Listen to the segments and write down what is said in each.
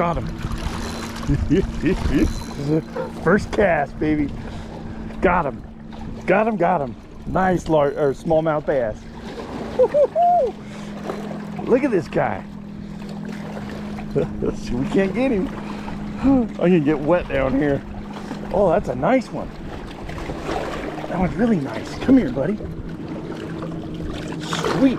Got him. First cast, baby. Got him. Got him, got him. Nice large or smallmouth bass. Look at this guy. We can't get him. I'm gonna get wet down here. Oh, that's a nice one. That one's really nice. Come here, buddy. Sweet.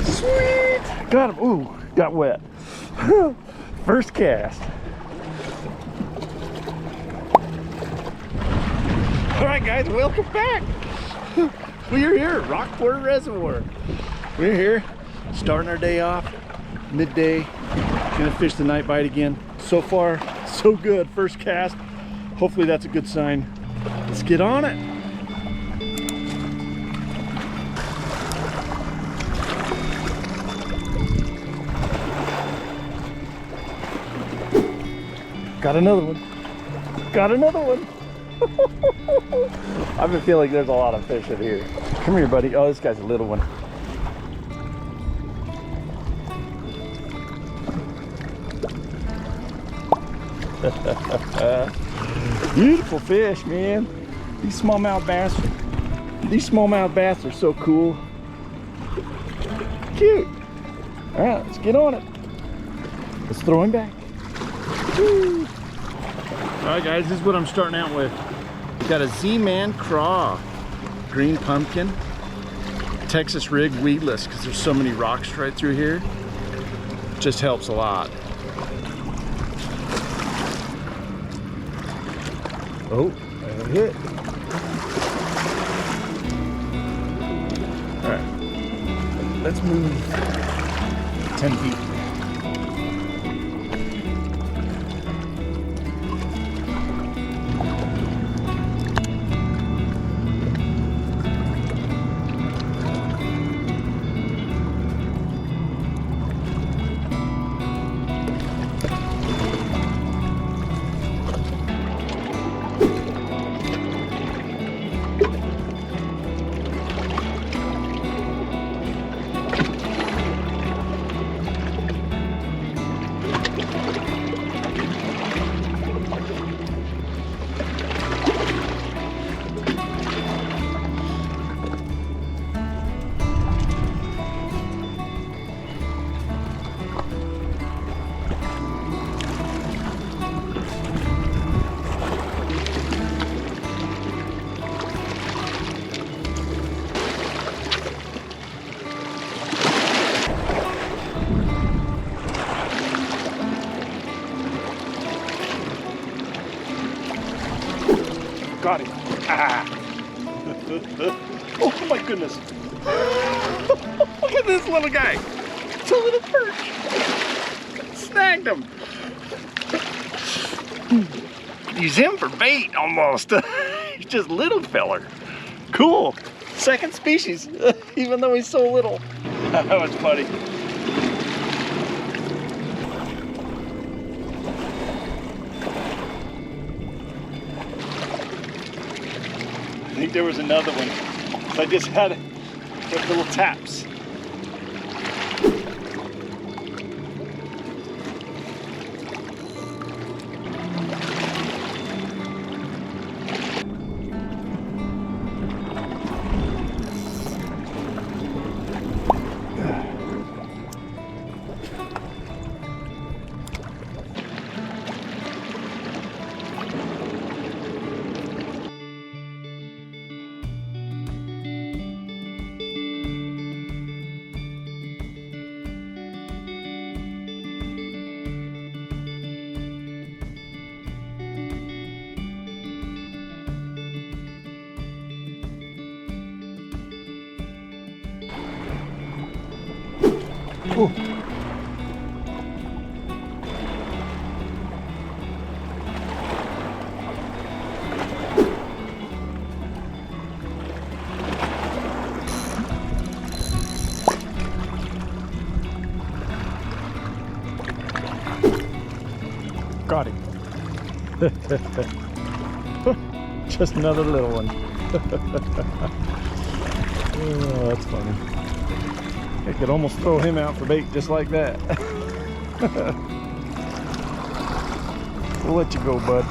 Sweet. Got him. Ooh, got wet. First cast. All right, guys, welcome back. We're here at Rockport Reservoir. We're here, starting our day off, midday. Gonna fish the night bite again. So far, so good. First cast. Hopefully that's a good sign. Let's get on it. Got another one. Got another one. I've been feeling there's a lot of fish in here. Come here, buddy. Oh, this guy's a little one. Beautiful fish, man. These smallmouth bass are so cool. Cute. All right, let's get on it. Let's throw him back. Woo. All right, guys, this is what I'm starting out with. Got a Z-Man craw, green pumpkin, Texas rig weedless, because there's so many rocks right through here. Just helps a lot. Oh, I hit. All right, let's move 10 feet. Got him. Ah. Oh my goodness. Look at this little guy. It's a little perch. Snagged him. Use him for bait almost. He's just a little feller. Cool. Second species, even though he's so little. That was funny. I think there was another one. So I just had little taps. Ooh. Got him. Just another little one. Oh, that's funny. I could almost throw him out for bait just like that. We'll let you go, bud.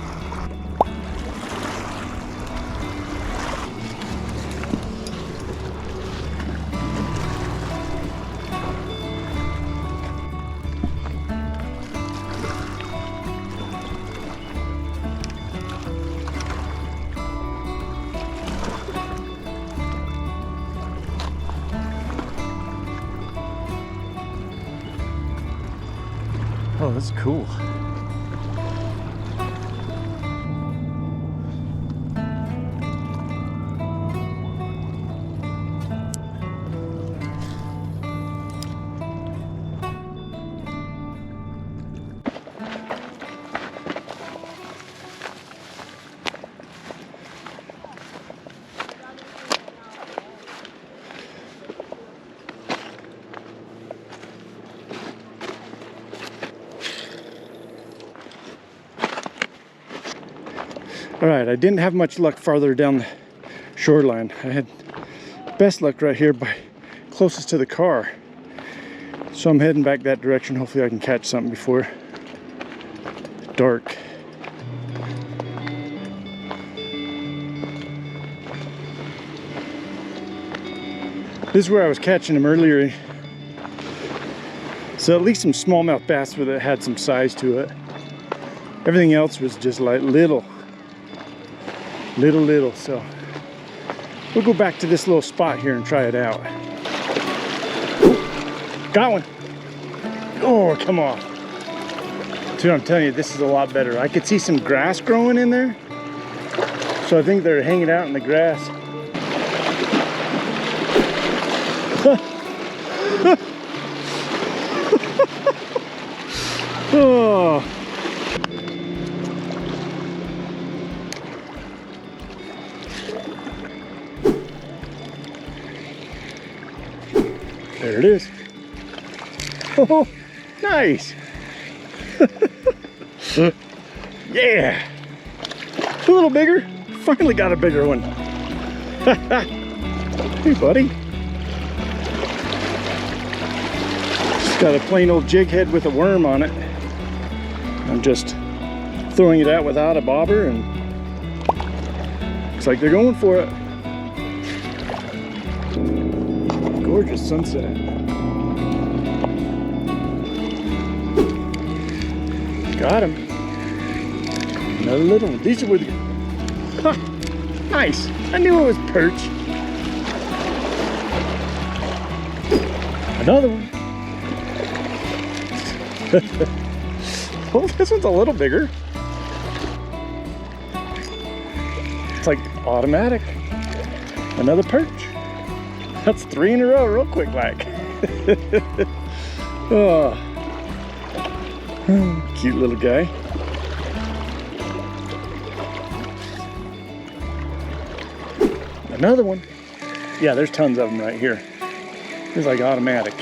Oh, that's cool. All right, I didn't have much luck farther down the shoreline. I had best luck right here by closest to the car. So I'm heading back that direction. Hopefully I can catch something before dark. This is where I was catching them earlier. So at least some smallmouth bass that had some size to it. Everything else was just like little. So we'll go back to this little spot here and try it out. Ooh, got one. Oh, come on. Dude, I'm telling you, this is a lot better. I could see some grass growing in there. So I think they're hanging out in the grass. Oh. There it is. Oh, nice. Yeah. It's a little bigger. Finally got a bigger one. Hey, buddy. Just got a plain old jig head with a worm on it. I'm just throwing it out without a bobber, and looks like they're going for it. Gorgeous sunset. Got him. Another little one. These are with you. Huh. Nice. I knew it was perch. Another one. Oh, this one's a little bigger. It's like automatic. Another perch. That's 3 in a row, real quick like. Oh. Cute little guy. Another one. Yeah, there's tons of them right here. It's like automatic.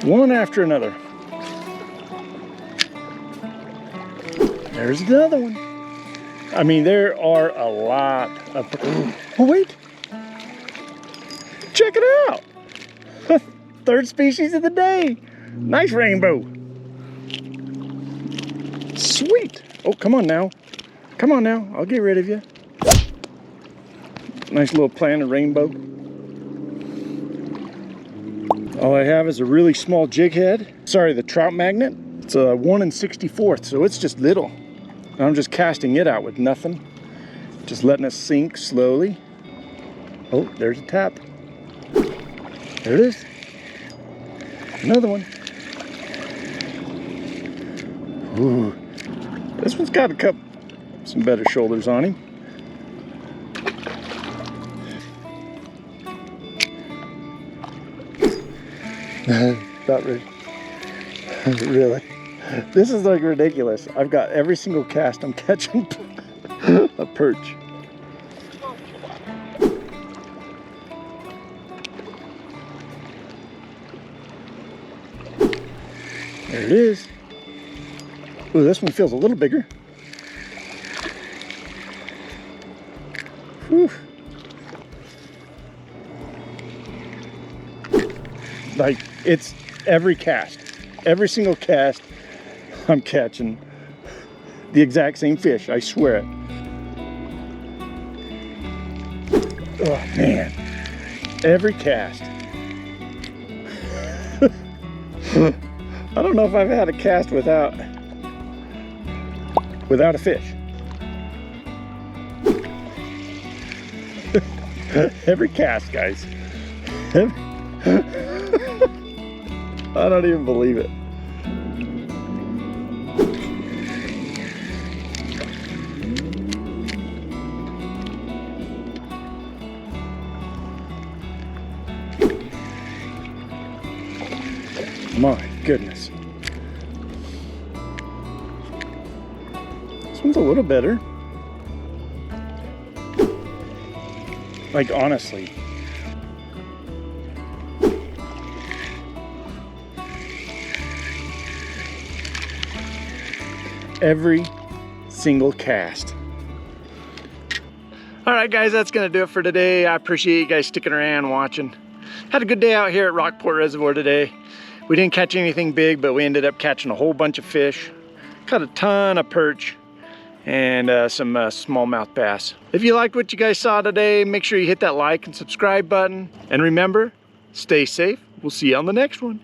One after another. There's another one. I mean, there are a lot of... Oh, wait. Check it out. Third species of the day. Nice rainbow. Sweet. Oh, come on now. Come on now. I'll get rid of you. Nice little plan of rainbow. All I have is a really small jig head. Sorry, the trout magnet. It's a 1 64th, so it's just little. And I'm just casting it out with nothing. Just letting it sink slowly. Oh, there's a tap. There it is. Another one. Ooh. This one's got some better shoulders on him. Not really. Really. This is like ridiculous. I've got every single cast I'm catching a perch. There it is. Ooh, this one feels a little bigger. Whew. Like, it's every cast, every single cast, I'm catching the exact same fish, I swear it. Oh man, every cast. I don't know if I've had a cast without a fish. Every cast, guys. I don't even believe it. My goodness. This one's a little better. Like, honestly. Every single cast. All right, guys, that's gonna do it for today. I appreciate you guys sticking around and watching. Had a good day out here at Rockport Reservoir today. We didn't catch anything big, but we ended up catching a whole bunch of fish. Caught a ton of perch and some smallmouth bass. If you liked what you guys saw today, make sure you hit that like and subscribe button. And remember, stay safe. We'll see you on the next one.